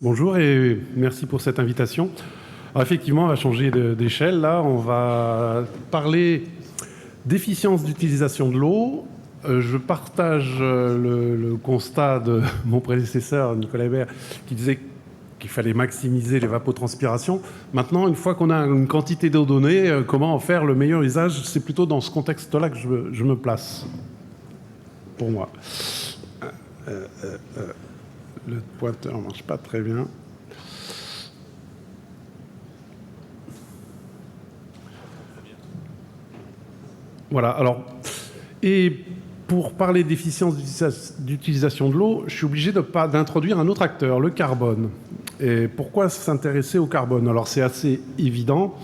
Bonjour et merci pour cette invitation. Alors effectivement, on va changer d'échelle. Là, on va parler d'efficience d'utilisation de l'eau. Je partage le constat de mon prédécesseur, Nicolas Hébert, qui disait qu'il fallait maximiser l'évapotranspiration. Maintenant, une fois qu'on a une quantité d'eau donnée, comment en faire le meilleur usage? C'est plutôt dans ce contexte-là que je me place, pour moi. Le pointeur ne marche pas très bien. Voilà, alors, et pour parler d'efficience d'utilisation de l'eau, je suis obligé d'introduire un autre acteur, le carbone. Et pourquoi s'intéresser au carbone? Alors c'est assez évident,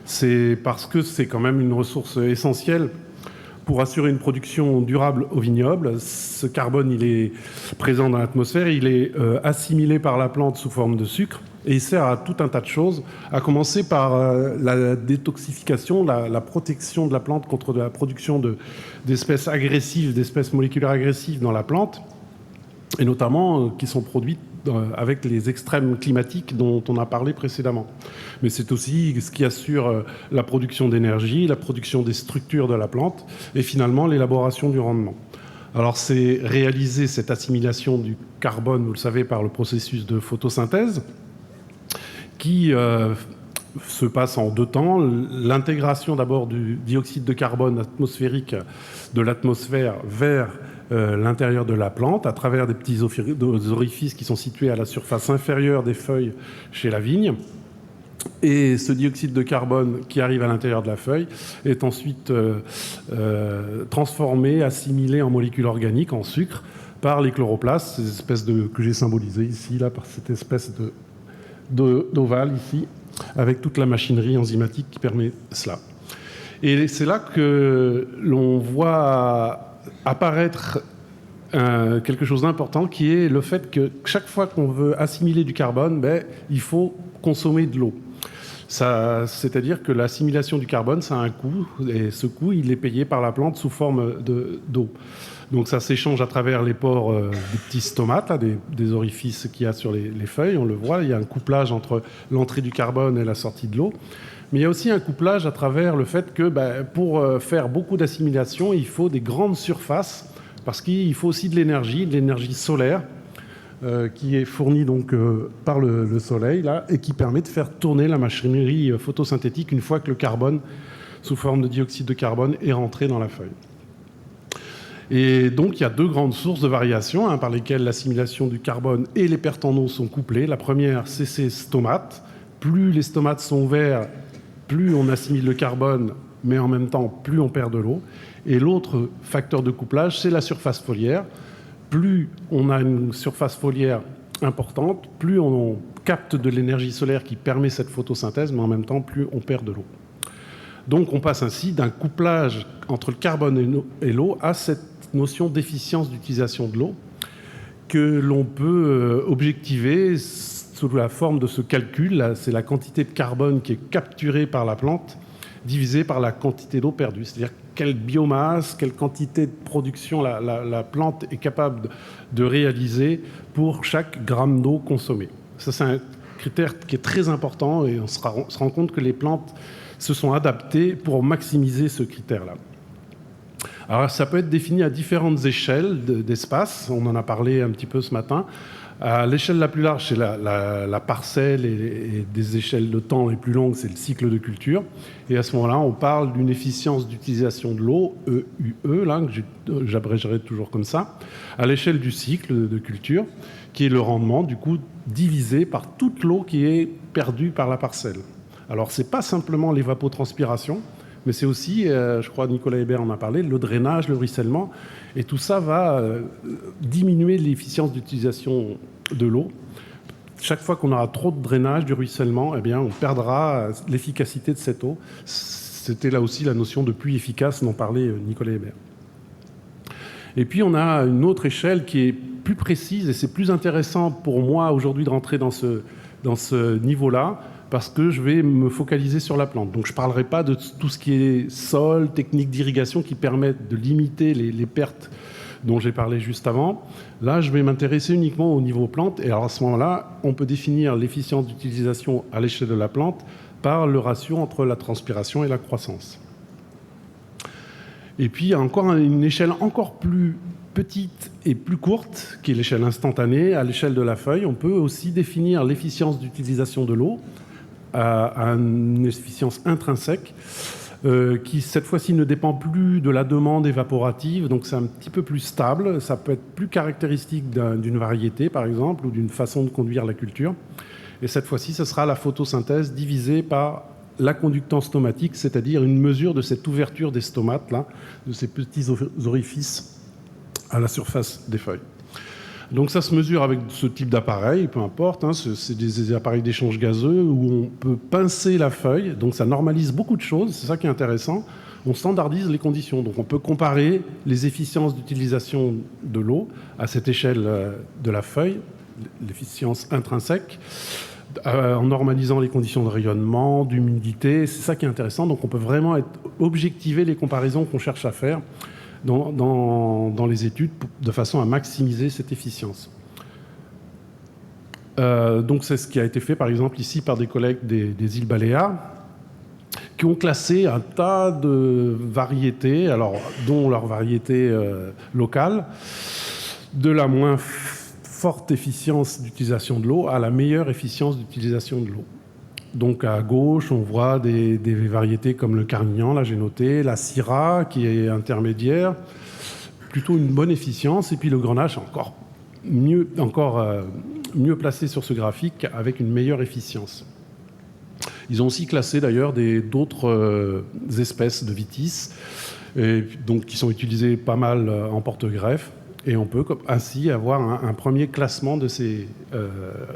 c'est parce que c'est quand même une ressource essentielle pour assurer une production durable au vignoble. Ce carbone, il est présent dans l'atmosphère, il est assimilé par la plante sous forme de sucre et il sert à tout un tas de choses, à commencer par la détoxification, la protection de la plante contre la production d'espèces agressives, d'espèces moléculaires agressives dans la plante, et notamment qui sont produites avec les extrêmes climatiques dont on a parlé précédemment. Mais c'est aussi ce qui assure la production d'énergie, la production des structures de la plante et finalement l'élaboration du rendement. Alors c'est réaliser cette assimilation du carbone, vous le savez, par le processus de photosynthèse qui se passe en deux temps. L'intégration d'abord du dioxyde de carbone atmosphérique de l'atmosphère vers l'intérieur de la plante à travers des petits orifices qui sont situés à la surface inférieure des feuilles chez la vigne. Et ce dioxyde de carbone qui arrive à l'intérieur de la feuille est ensuite transformé, assimilé en molécules organiques, en sucre, par les chloroplastes, ces espèces que j'ai symbolisées ici, là, par cette espèce d'ovale ici, avec toute la machinerie enzymatique qui permet cela. Et c'est là que l'on voit apparaître quelque chose d'important qui est le fait que chaque fois qu'on veut assimiler du carbone, il faut consommer de l'eau. C'est-à-dire que l'assimilation du carbone, ça a un coût, et ce coût, il est payé par la plante sous forme d'eau. Donc ça s'échange à travers les pores des petits stomates, là, des orifices qu'il y a sur les feuilles, on le voit, il y a un couplage entre l'entrée du carbone et la sortie de l'eau. Mais il y a aussi un couplage à travers le fait que pour faire beaucoup d'assimilation, il faut des grandes surfaces, parce qu'il faut aussi de l'énergie solaire, qui est fournie donc par le soleil, là, et qui permet de faire tourner la machinerie photosynthétique une fois que le carbone, sous forme de dioxyde de carbone, est rentré dans la feuille. Et donc, il y a deux grandes sources de variation par lesquelles l'assimilation du carbone et les pertes en eau sont couplées. La première, c'est ces stomates. Plus les stomates sont verts, plus on assimile le carbone, mais en même temps, plus on perd de l'eau. Et l'autre facteur de couplage, c'est la surface foliaire. Plus on a une surface foliaire importante, plus on capte de l'énergie solaire qui permet cette photosynthèse, mais en même temps, plus on perd de l'eau. Donc, on passe ainsi d'un couplage entre le carbone et l'eau à cette notion d'efficience d'utilisation de l'eau que l'on peut objectiver sous la forme de ce calcul. C'est la quantité de carbone qui est capturée par la plante divisée par la quantité d'eau perdue. C'est-à-dire quelle biomasse, quelle quantité de production la plante est capable de réaliser pour chaque gramme d'eau consommée. Ça, c'est un critère qui est très important et on se rend compte que les plantes se sont adaptées pour maximiser ce critère-là. Alors, ça peut être défini à différentes échelles d'espace. On en a parlé un petit peu ce matin. À l'échelle la plus large, c'est la parcelle et des échelles de temps les plus longues, c'est le cycle de culture. Et à ce moment-là, on parle d'une efficience d'utilisation de l'eau, EUE, là, que j'abrégerai toujours comme ça, à l'échelle du cycle de culture, qui est le rendement, du coup, divisé par toute l'eau qui est perdue par la parcelle. Alors, ce n'est pas simplement l'évapotranspiration, mais c'est aussi, je crois Nicolas Hébert en a parlé, le drainage, le ruissellement. Et tout ça va diminuer l'efficience d'utilisation de l'eau. Chaque fois qu'on aura trop de drainage, du ruissellement, eh bien, on perdra l'efficacité de cette eau. C'était là aussi la notion de pluie efficace dont parlait Nicolas Hébert. Et puis on a une autre échelle qui est plus précise, et c'est plus intéressant pour moi aujourd'hui de rentrer dans ce niveau-là, parce que je vais me focaliser sur la plante. Donc je ne parlerai pas de tout ce qui est sol, techniques d'irrigation qui permettent de limiter les pertes dont j'ai parlé juste avant. Là, je vais m'intéresser uniquement au niveau plante. Et alors à ce moment-là, on peut définir l'efficience d'utilisation à l'échelle de la plante par le ratio entre la transpiration et la croissance. Et puis, il y a encore une échelle encore plus petite et plus courte, qui est l'échelle instantanée. À l'échelle de la feuille, on peut aussi définir l'efficience d'utilisation de l'eau à une efficience intrinsèque, qui cette fois-ci ne dépend plus de la demande évaporative, donc c'est un petit peu plus stable. Ça peut être plus caractéristique d'une variété, par exemple, ou d'une façon de conduire la culture. Et cette fois-ci, ce sera la photosynthèse divisée par la conductance stomatique, c'est-à-dire une mesure de cette ouverture des stomates, là, de ces petits orifices à la surface des feuilles. Donc ça se mesure avec ce type d'appareil, peu importe, hein, c'est des appareils d'échange gazeux où on peut pincer la feuille, donc ça normalise beaucoup de choses, c'est ça qui est intéressant. On standardise les conditions, donc on peut comparer les efficiences d'utilisation de l'eau à cette échelle de la feuille, l'efficience intrinsèque, en normalisant les conditions de rayonnement, d'humidité, c'est ça qui est intéressant, donc on peut vraiment objectiver les comparaisons qu'on cherche à faire dans les études de façon à maximiser cette efficience. Donc c'est ce qui a été fait par exemple ici par des collègues des îles Baléares qui ont classé un tas de variétés, alors, dont leurs variétés locales, de la moins forte efficience d'utilisation de l'eau à la meilleure efficience d'utilisation de l'eau. Donc à gauche, on voit des variétés comme le Carignan, là j'ai noté, la Syrah qui est intermédiaire, plutôt une bonne efficience, et puis le Grenache encore mieux placé sur ce graphique avec une meilleure efficience. Ils ont aussi classé d'ailleurs d'autres espèces de vitis, donc qui sont utilisées pas mal en porte-greffe, et on peut ainsi avoir un premier classement de ces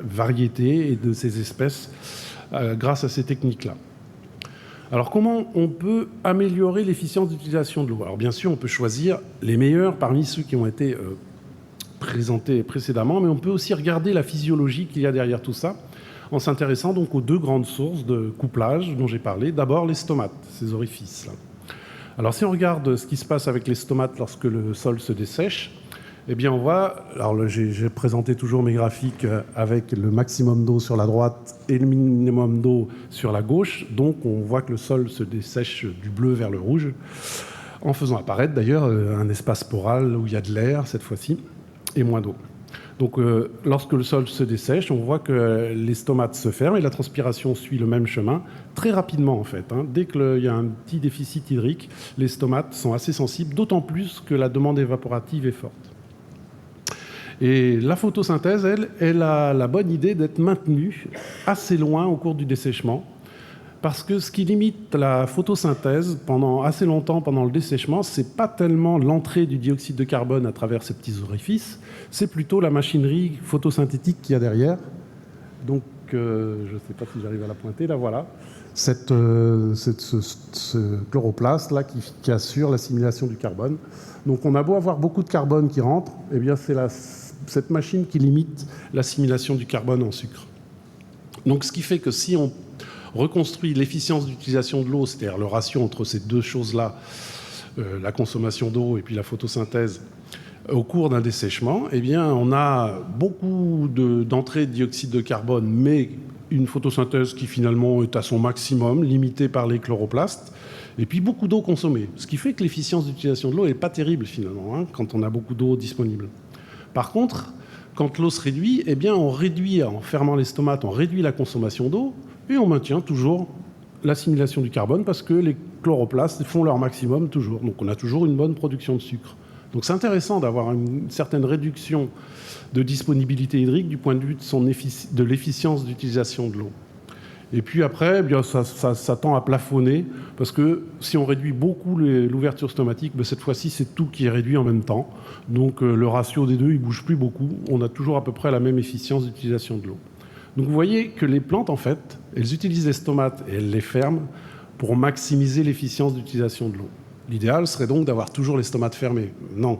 variétés et de ces espèces grâce à ces techniques-là. Alors comment on peut améliorer l'efficience d'utilisation de l'eau? Alors bien sûr, on peut choisir les meilleurs parmi ceux qui ont été présentés précédemment, mais on peut aussi regarder la physiologie qu'il y a derrière tout ça, en s'intéressant donc aux deux grandes sources de couplage dont j'ai parlé. D'abord les stomates, ces orifices-là. Alors si on regarde ce qui se passe avec les stomates lorsque le sol se dessèche, eh bien, on voit, alors j'ai présenté toujours mes graphiques avec le maximum d'eau sur la droite et le minimum d'eau sur la gauche. Donc, on voit que le sol se dessèche du bleu vers le rouge, en faisant apparaître d'ailleurs un espace poral où il y a de l'air cette fois-ci et moins d'eau. Donc, lorsque le sol se dessèche, on voit que les stomates se ferment et la transpiration suit le même chemin très rapidement en fait. Hein. Dès qu'il y a un petit déficit hydrique, les stomates sont assez sensibles, d'autant plus que la demande évaporative est forte. Et la photosynthèse, elle a la bonne idée d'être maintenue assez loin au cours du dessèchement, parce que ce qui limite la photosynthèse pendant assez longtemps pendant le dessèchement, c'est pas tellement l'entrée du dioxyde de carbone à travers ces petits orifices, c'est plutôt la machinerie photosynthétique qu'il y a derrière. Donc, je ne sais pas si j'arrive à la pointer, là voilà, ce chloroplaste là qui assure l'assimilation du carbone. Donc on a beau avoir beaucoup de carbone qui rentre, eh bien c'est cette machine qui limite l'assimilation du carbone en sucre. Donc ce qui fait que si on reconstruit l'efficience d'utilisation de l'eau, c'est-à-dire le ratio entre ces deux choses-là, la consommation d'eau et puis la photosynthèse, au cours d'un dessèchement, eh bien on a beaucoup d'entrée de dioxyde de carbone, mais une photosynthèse qui finalement est à son maximum, limitée par les chloroplastes, et puis beaucoup d'eau consommée. Ce qui fait que l'efficience d'utilisation de l'eau n'est pas terrible finalement, hein, quand on a beaucoup d'eau disponible. Par contre, quand l'eau se réduit, eh bien on réduit, en fermant les stomates, on réduit la consommation d'eau et on maintient toujours l'assimilation du carbone parce que les chloroplastes font leur maximum toujours. Donc on a toujours une bonne production de sucre. Donc c'est intéressant d'avoir une certaine réduction de disponibilité hydrique du point de vue de l'efficience d'utilisation de l'eau. Et puis après, eh bien, ça tend à plafonner, parce que si on réduit beaucoup l'ouverture stomatique, ben cette fois-ci, c'est tout qui est réduit en même temps. Donc le ratio des deux, il ne bouge plus beaucoup. On a toujours à peu près la même efficience d'utilisation de l'eau. Donc vous voyez que les plantes, en fait, elles utilisent les stomates et elles les ferment pour maximiser l'efficience d'utilisation de l'eau. L'idéal serait donc d'avoir toujours les stomates fermés. Non.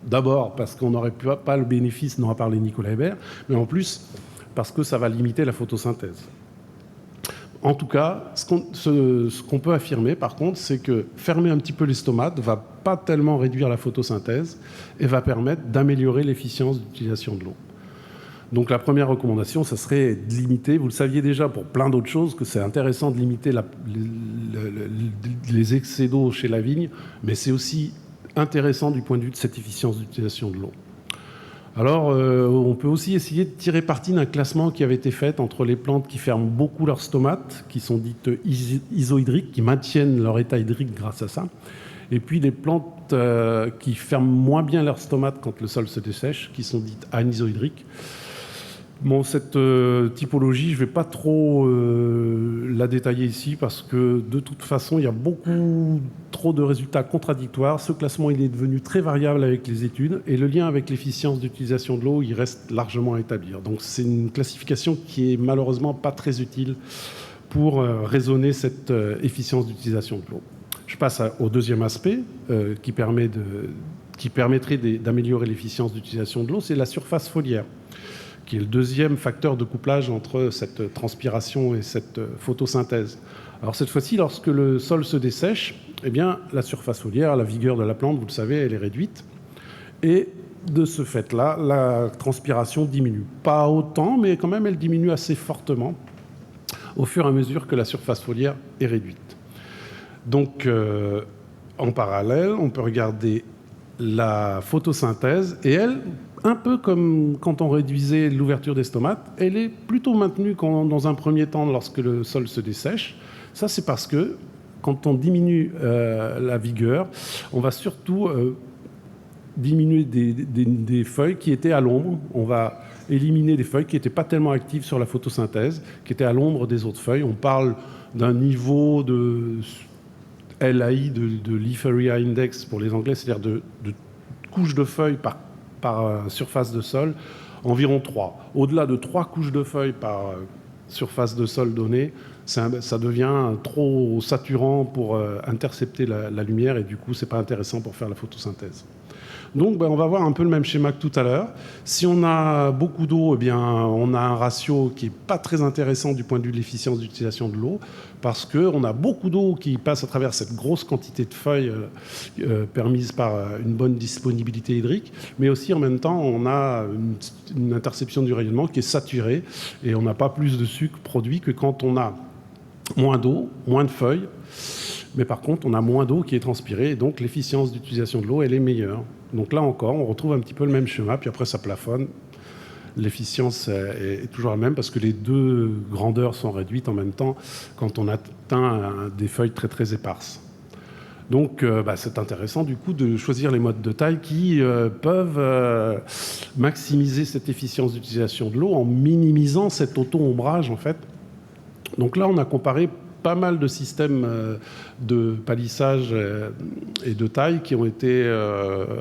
D'abord, parce qu'on n'aurait pas le bénéfice dont a parlé Nicolas Hébert, mais en plus, parce que ça va limiter la photosynthèse. En tout cas, ce qu'on peut affirmer, par contre, c'est que fermer un petit peu les stomates ne va pas tellement réduire la photosynthèse et va permettre d'améliorer l'efficience d'utilisation de l'eau. Donc la première recommandation, ça serait de limiter, vous le saviez déjà pour plein d'autres choses, que c'est intéressant de limiter les excès d'eau chez la vigne, mais c'est aussi intéressant du point de vue de cette efficience d'utilisation de l'eau. Alors, on peut aussi essayer de tirer parti d'un classement qui avait été fait entre les plantes qui ferment beaucoup leurs stomates, qui sont dites isohydriques, qui maintiennent leur état hydrique grâce à ça, et puis les plantes qui ferment moins bien leurs stomates quand le sol se dessèche, qui sont dites anisohydriques. Bon, cette typologie, je ne vais pas trop la détailler ici parce que de toute façon, il y a beaucoup trop de résultats contradictoires. Ce classement, il est devenu très variable avec les études et le lien avec l'efficience d'utilisation de l'eau, il reste largement à établir. Donc c'est une classification qui est malheureusement pas très utile pour raisonner cette efficience d'utilisation de l'eau. Je passe au deuxième aspect qui permettrait d'améliorer l'efficience d'utilisation de l'eau, c'est la surface foliaire, qui est le deuxième facteur de couplage entre cette transpiration et cette photosynthèse. Alors cette fois-ci, lorsque le sol se dessèche, eh bien, la surface foliaire, la vigueur de la plante, vous le savez, elle est réduite. Et de ce fait-là, la transpiration diminue. Pas autant, mais quand même, elle diminue assez fortement au fur et à mesure que la surface foliaire est réduite. Donc, en parallèle, on peut regarder la photosynthèse, et elle, un peu comme quand on réduisait l'ouverture des stomates, elle est plutôt maintenue dans un premier temps lorsque le sol se dessèche. Ça, c'est parce que quand on diminue la vigueur, on va surtout diminuer des feuilles qui étaient à l'ombre. On va éliminer des feuilles qui n'étaient pas tellement actives sur la photosynthèse, qui étaient à l'ombre des autres feuilles. On parle d'un niveau de LAI, de Leaf Area Index pour les Anglais, c'est-à-dire de couches de feuilles par surface de sol, environ 3. Au-delà de 3 couches de feuilles par surface de sol donnée, ça devient trop saturant pour intercepter la lumière et du coup, ce n'est pas intéressant pour faire la photosynthèse. Donc, on va voir un peu le même schéma que tout à l'heure. Si on a beaucoup d'eau, eh bien, on a un ratio qui n'est pas très intéressant du point de vue de l'efficience d'utilisation de l'eau, parce qu'on a beaucoup d'eau qui passe à travers cette grosse quantité de feuilles permise par une bonne disponibilité hydrique, mais aussi en même temps, on a une interception du rayonnement qui est saturée, et on n'a pas plus de sucre produit que quand on a moins d'eau, moins de feuilles, mais par contre, on a moins d'eau qui est transpirée, et donc l'efficience d'utilisation de l'eau, elle est meilleure. Donc là encore, on retrouve un petit peu le même schéma, puis après ça plafonne. L'efficience est toujours la même parce que les deux grandeurs sont réduites en même temps quand on atteint des feuilles très très éparses. Donc c'est intéressant du coup de choisir les modes de taille qui peuvent maximiser cette efficience d'utilisation de l'eau en minimisant cet auto-ombrage en fait. Donc là on a comparé pas mal de systèmes de palissage et de taille qui ont été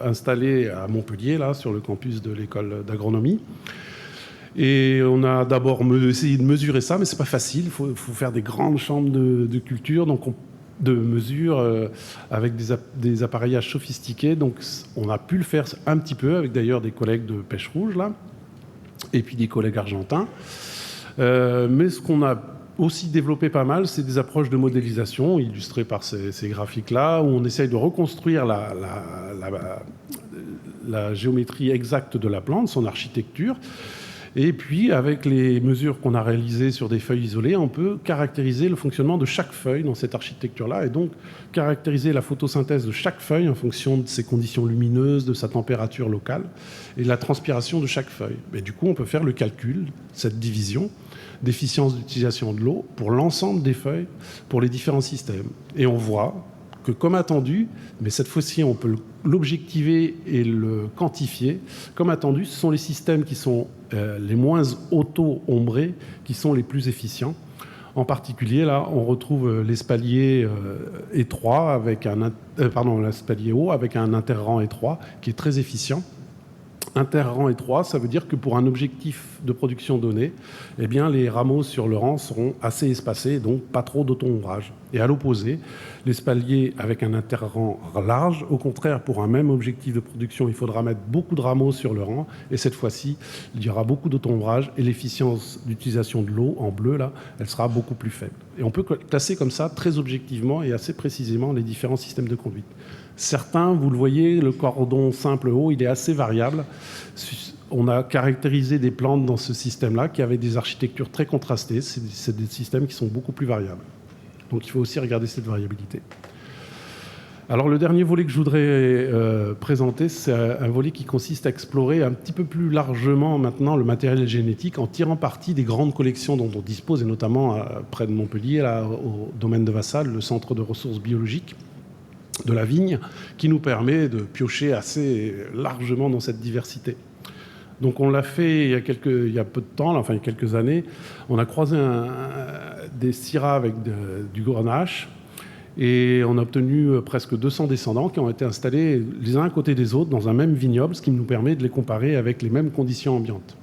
installés à Montpellier, là, sur le campus de l'école d'agronomie. Et on a d'abord essayé de mesurer ça, mais c'est pas facile. Il faut faire des grandes chambres de culture, donc de mesure avec des appareillages sophistiqués. Donc on a pu le faire un petit peu avec d'ailleurs des collègues de Pêche Rouge, là, et puis des collègues argentins. Mais ce qu'on a aussi développé pas mal, c'est des approches de modélisation illustrées par ces graphiques-là, où on essaye de reconstruire la géométrie exacte de la plante, son architecture. Et puis, avec les mesures qu'on a réalisées sur des feuilles isolées, on peut caractériser le fonctionnement de chaque feuille dans cette architecture-là, et donc caractériser la photosynthèse de chaque feuille en fonction de ses conditions lumineuses, de sa température locale, et de la transpiration de chaque feuille. Et du coup, on peut faire le calcul, cette division, d'efficience d'utilisation de l'eau pour l'ensemble des feuilles, pour les différents systèmes. Et on voit que, comme attendu, mais cette fois-ci on peut l'objectiver et le quantifier, comme attendu, ce sont les systèmes qui sont les moins auto-ombrés qui sont les plus efficients. En particulier, là, on retrouve l'espalier étroit avec l'espalier haut avec un interrang étroit qui est très efficient. Interrang étroit, ça veut dire que pour un objectif de production donné, eh bien, les rameaux sur le rang seront assez espacés, donc pas trop d'auto-ombrage. Et à l'opposé, l'espalier avec un interrang large, au contraire, pour un même objectif de production, il faudra mettre beaucoup de rameaux sur le rang. Et cette fois-ci, il y aura beaucoup d'autombrage et l'efficience d'utilisation de l'eau, en bleu, là, elle sera beaucoup plus faible. Et on peut classer comme ça, très objectivement et assez précisément, les différents systèmes de conduite. Certains, vous le voyez, le cordon simple haut, il est assez variable. On a caractérisé des plantes dans ce système-là qui avaient des architectures très contrastées. C'est des systèmes qui sont beaucoup plus variables. Donc il faut aussi regarder cette variabilité. Alors le dernier volet que je voudrais présenter, c'est un volet qui consiste à explorer un petit peu plus largement maintenant le matériel génétique en tirant parti des grandes collections dont on dispose, et notamment près de Montpellier, là, au domaine de Vassal, le centre de ressources biologiques de la vigne, qui nous permet de piocher assez largement dans cette diversité. Donc on l'a fait il y a peu de temps, là, enfin il y a quelques années. On a croisé des syrahs avec du grenache et on a obtenu presque 200 descendants qui ont été installés les uns à côté des autres dans un même vignoble, ce qui nous permet de les comparer avec les mêmes conditions ambiantes.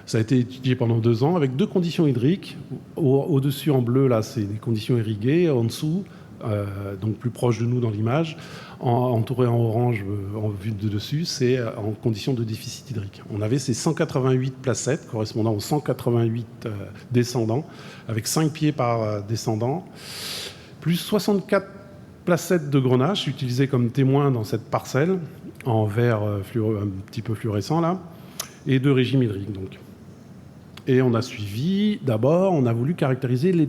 Ça a été étudié pendant 2 ans avec 2 conditions hydriques. Au-dessus en bleu, là, c'est des conditions irriguées. En dessous, donc plus proche de nous dans l'image, entouré en orange en vue de dessus, c'est en condition de déficit hydrique. On avait ces 188 placettes correspondant aux 188 descendants, avec 5 pieds par descendant, plus 64 placettes de grenache utilisées comme témoins dans cette parcelle, en vert un petit peu fluorescent là, et de régime hydrique donc. Et on a suivi, d'abord, on a voulu caractériser les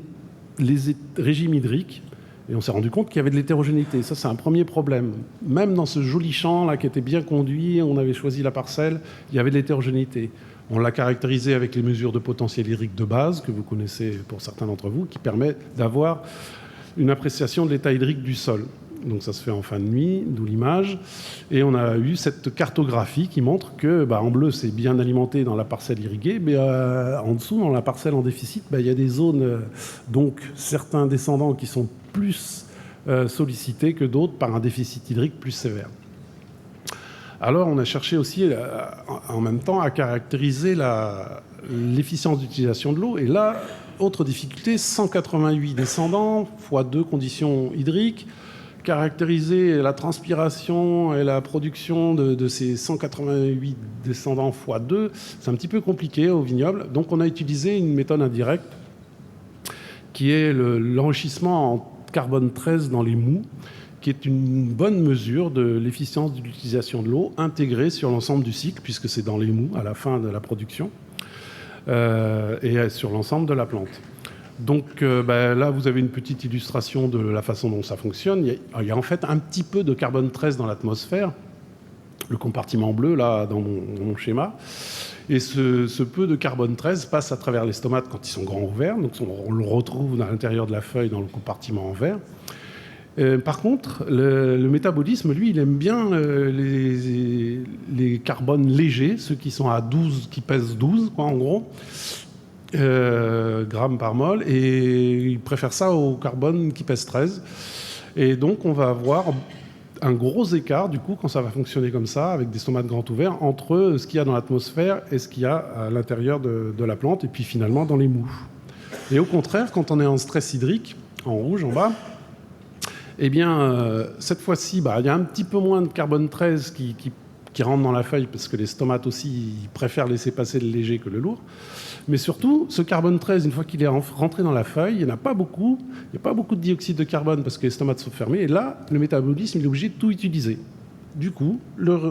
régimes hydriques. Et on s'est rendu compte qu'il y avait de l'hétérogénéité. Ça, c'est un premier problème. Même dans ce joli champ là, qui était bien conduit, on avait choisi la parcelle, il y avait de l'hétérogénéité. On l'a caractérisé avec les mesures de potentiel hydrique de base, que vous connaissez pour certains d'entre vous, qui permet d'avoir une appréciation de l'état hydrique du sol. Donc ça se fait en fin de nuit, d'où l'image. Et on a eu cette cartographie qui montre que, en bleu, c'est bien alimenté dans la parcelle irriguée, mais en dessous, dans la parcelle en déficit, il y a des zones, donc certains descendants qui sont plus sollicités que d'autres par un déficit hydrique plus sévère. Alors on a cherché aussi en même temps à caractériser l'efficience d'utilisation de l'eau. Et là, autre difficulté, 188 descendants fois 2 conditions hydriques. Caractériser la transpiration et la production de ces 188 descendants fois 2, c'est un petit peu compliqué au vignoble. Donc on a utilisé une méthode indirecte qui est l'enrichissement en carbone 13 dans les mous, qui est une bonne mesure de l'efficience de l'utilisation de l'eau intégrée sur l'ensemble du cycle, puisque c'est dans les mous à la fin de la production, et sur l'ensemble de la plante. Donc là, vous avez une petite illustration de la façon dont ça fonctionne. Il y a en fait un petit peu de carbone 13 dans l'atmosphère, le compartiment bleu, là, dans mon schéma. Et ce peu de carbone 13 passe à travers les stomates quand ils sont grands ouverts. Donc on le retrouve à l'intérieur de la feuille, dans le compartiment en vert. Par contre, le métabolisme, lui, il aime bien les carbones légers, ceux qui sont à 12, qui pèsent 12, quoi, en gros. Grammes par mol, et il préfère ça au carbone qui pèse 13. Et donc on va avoir un gros écart, du coup, quand ça va fonctionner comme ça, avec des stomates grands ouverts, entre ce qu'il y a dans l'atmosphère et ce qu'il y a à l'intérieur de la plante, et puis finalement dans les mous. Et au contraire, quand on est en stress hydrique, en rouge en bas, eh bien, cette fois-ci, il y a un petit peu moins de carbone 13 qui rentre dans la feuille, parce que les stomates aussi, ils préfèrent laisser passer le léger que le lourd. Mais surtout, ce carbone 13, une fois qu'il est rentré dans la feuille, il n'y a pas beaucoup de dioxyde de carbone parce que les stomates sont fermés. Et là, le métabolisme, il est obligé de tout utiliser. Du coup,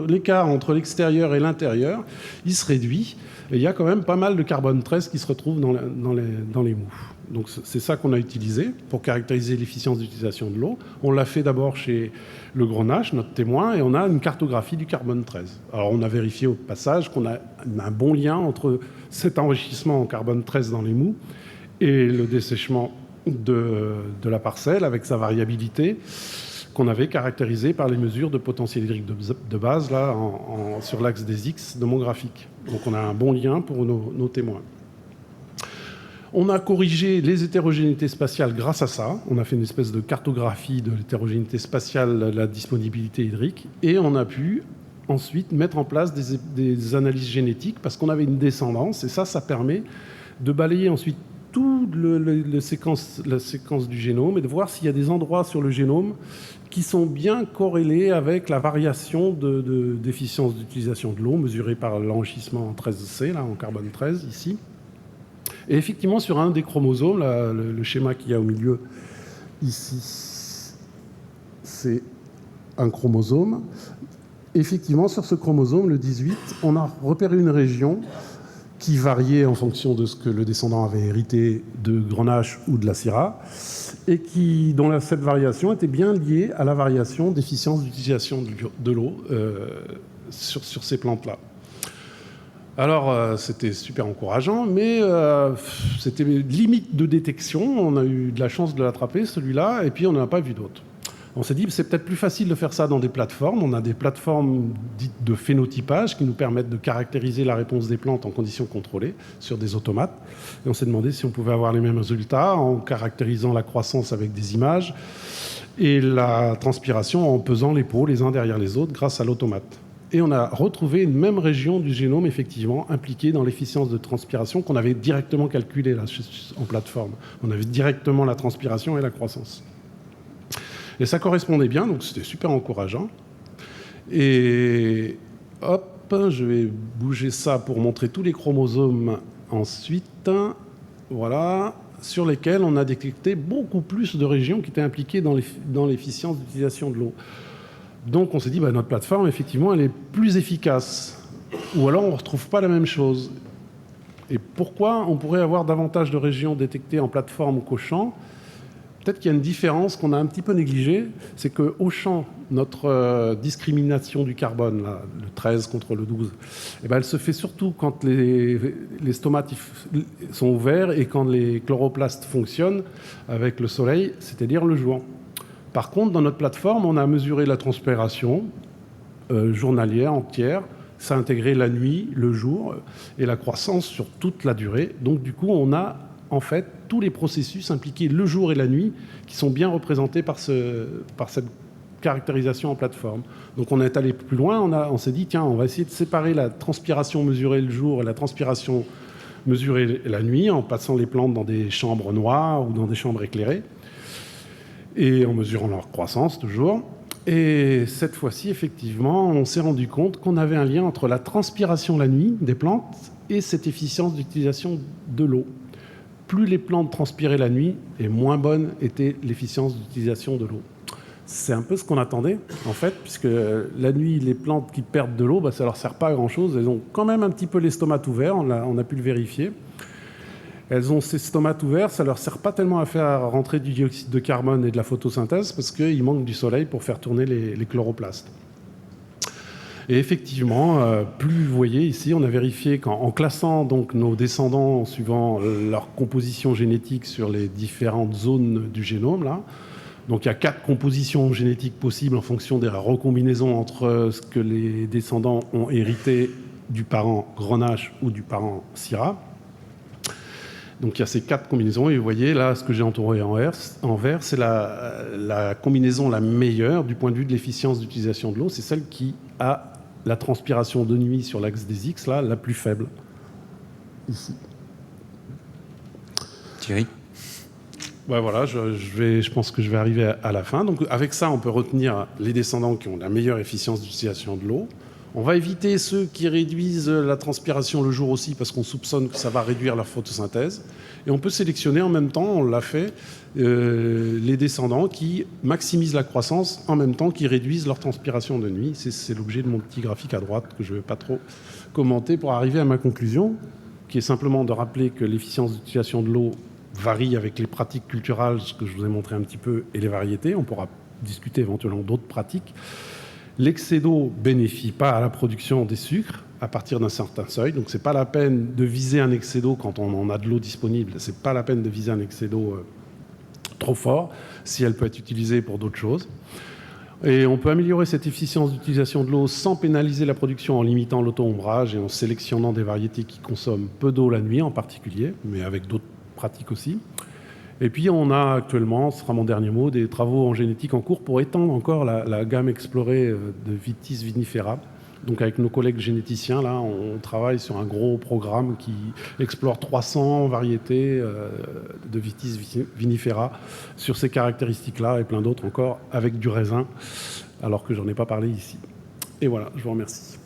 l'écart entre l'extérieur et l'intérieur, il se réduit. Et il y a quand même pas mal de carbone 13 qui se retrouve dans les mous. Donc c'est ça qu'on a utilisé pour caractériser l'efficience d'utilisation de l'eau. On l'a fait d'abord chez le grenache, notre témoin, et on a une cartographie du carbone 13. Alors on a vérifié au passage qu'on a un bon lien entre cet enrichissement en carbone 13 dans les mous et le dessèchement de la parcelle avec sa variabilité qu'on avait caractérisée par les mesures de potentiel hydrique de base là, sur l'axe des X de mon graphique. Donc on a un bon lien pour nos témoins. On a corrigé les hétérogénéités spatiales grâce à ça. On a fait une espèce de cartographie de l'hétérogénéité spatiale, de la disponibilité hydrique, et on a pu ensuite mettre en place des analyses génétiques parce qu'on avait une descendance, et ça permet de balayer ensuite la séquence du génome et de voir s'il y a des endroits sur le génome qui sont bien corrélés avec la variation d'efficience d'utilisation de l'eau mesurée par l'enrichissement en 13C, là, en carbone 13 ici. Et effectivement, sur un des chromosomes, là, le schéma qu'il y a au milieu ici, c'est un chromosome. Effectivement, sur ce chromosome, le 18, on a repéré une région qui variait en fonction de ce que le descendant avait hérité de Grenache ou de la Syrah, et dont cette variation était bien liée à la variation d'efficience d'utilisation de l'eau sur ces plantes-là. Alors, c'était super encourageant, mais c'était limite de détection. On a eu de la chance de l'attraper, celui-là, et puis on n'en a pas vu d'autres. On s'est dit que c'est peut-être plus facile de faire ça dans des plateformes. On a des plateformes dites de phénotypage qui nous permettent de caractériser la réponse des plantes en conditions contrôlées sur des automates. Et on s'est demandé si on pouvait avoir les mêmes résultats en caractérisant la croissance avec des images et la transpiration en pesant les pots les uns derrière les autres grâce à l'automate. Et on a retrouvé une même région du génome, effectivement, impliquée dans l'efficience de transpiration qu'on avait directement calculée là, en plateforme. On avait directement la transpiration et la croissance. Et ça correspondait bien, donc c'était super encourageant. Et hop, je vais bouger ça pour montrer tous les chromosomes ensuite. Voilà, sur lesquels on a détecté beaucoup plus de régions qui étaient impliquées dans l'efficience d'utilisation de l'eau. Donc on s'est dit, notre plateforme, effectivement, elle est plus efficace. Ou alors on ne retrouve pas la même chose. Et pourquoi on pourrait avoir davantage de régions détectées en plateforme qu'au champ ? Peut-être qu'il y a une différence qu'on a un petit peu négligée, c'est qu'au champ, notre discrimination du carbone, là, le 13 contre le 12, elle se fait surtout quand les stomates sont ouverts et quand les chloroplastes fonctionnent avec le soleil, c'est-à-dire le jour. Par contre, dans notre plateforme, on a mesuré la transpiration journalière entière, ça a intégré la nuit, le jour et la croissance sur toute la durée. Donc du coup, on a en fait tous les processus impliqués le jour et la nuit qui sont bien représentés par cette caractérisation en plateforme. Donc on est allé plus loin, on s'est dit tiens, on va essayer de séparer la transpiration mesurée le jour et la transpiration mesurée la nuit en passant les plantes dans des chambres noires ou dans des chambres éclairées et en mesurant leur croissance toujours. Et cette fois-ci, effectivement, on s'est rendu compte qu'on avait un lien entre la transpiration la nuit des plantes et cette efficience d'utilisation de l'eau. Plus les plantes transpiraient la nuit, et moins bonne était l'efficience d'utilisation de l'eau. C'est un peu ce qu'on attendait, en fait, puisque la nuit, les plantes qui perdent de l'eau, ça ne leur sert pas à grand-chose. Elles ont quand même un petit peu les stomates ouverts, on a pu le vérifier. Elles ont ces stomates ouverts, ça ne leur sert pas tellement à faire rentrer du dioxyde de carbone et de la photosynthèse, parce qu'il manque du soleil pour faire tourner les chloroplastes. Et effectivement, plus vous voyez ici, on a vérifié qu'en classant donc nos descendants suivant leur composition génétique sur les différentes zones du génome, là, donc il y a 4 compositions génétiques possibles en fonction des recombinaisons entre ce que les descendants ont hérité du parent Grenache ou du parent Syrah. Donc il y a ces 4 combinaisons et vous voyez là ce que j'ai entouré en vert, c'est la combinaison la meilleure du point de vue de l'efficience d'utilisation de l'eau, c'est celle qui a la transpiration de nuit sur l'axe des X, là, la plus faible, ici. Thierry ? Ouais, voilà, je pense que je vais arriver à la fin. Donc avec ça, on peut retenir les descendants qui ont la meilleure efficience d'utilisation de l'eau. On va éviter ceux qui réduisent la transpiration le jour aussi parce qu'on soupçonne que ça va réduire leur photosynthèse. Et on peut sélectionner en même temps, on l'a fait, les descendants qui maximisent la croissance en même temps qu'ils réduisent leur transpiration de nuit. C'est l'objet de mon petit graphique à droite que je ne vais pas trop commenter pour arriver à ma conclusion, qui est simplement de rappeler que l'efficience d'utilisation de l'eau varie avec les pratiques culturales, ce que je vous ai montré un petit peu, et les variétés. On pourra discuter éventuellement d'autres pratiques. L'excès d'eau ne bénéficie pas à la production des sucres à partir d'un certain seuil. Donc, ce n'est pas la peine de viser un excès d'eau quand on en a de l'eau disponible. Ce n'est pas la peine de viser un excès d'eau trop fort si elle peut être utilisée pour d'autres choses. Et on peut améliorer cette efficience d'utilisation de l'eau sans pénaliser la production en limitant l'auto-ombrage et en sélectionnant des variétés qui consomment peu d'eau la nuit en particulier, mais avec d'autres pratiques aussi. Et puis, on a actuellement, ce sera mon dernier mot, des travaux en génétique en cours pour étendre encore la gamme explorée de Vitis vinifera Donc avec nos collègues généticiens, là, on travaille sur un gros programme qui explore 300 variétés de Vitis vinifera sur ces caractéristiques-là et plein d'autres encore avec du raisin, alors que j'en ai pas parlé ici. Et voilà, je vous remercie.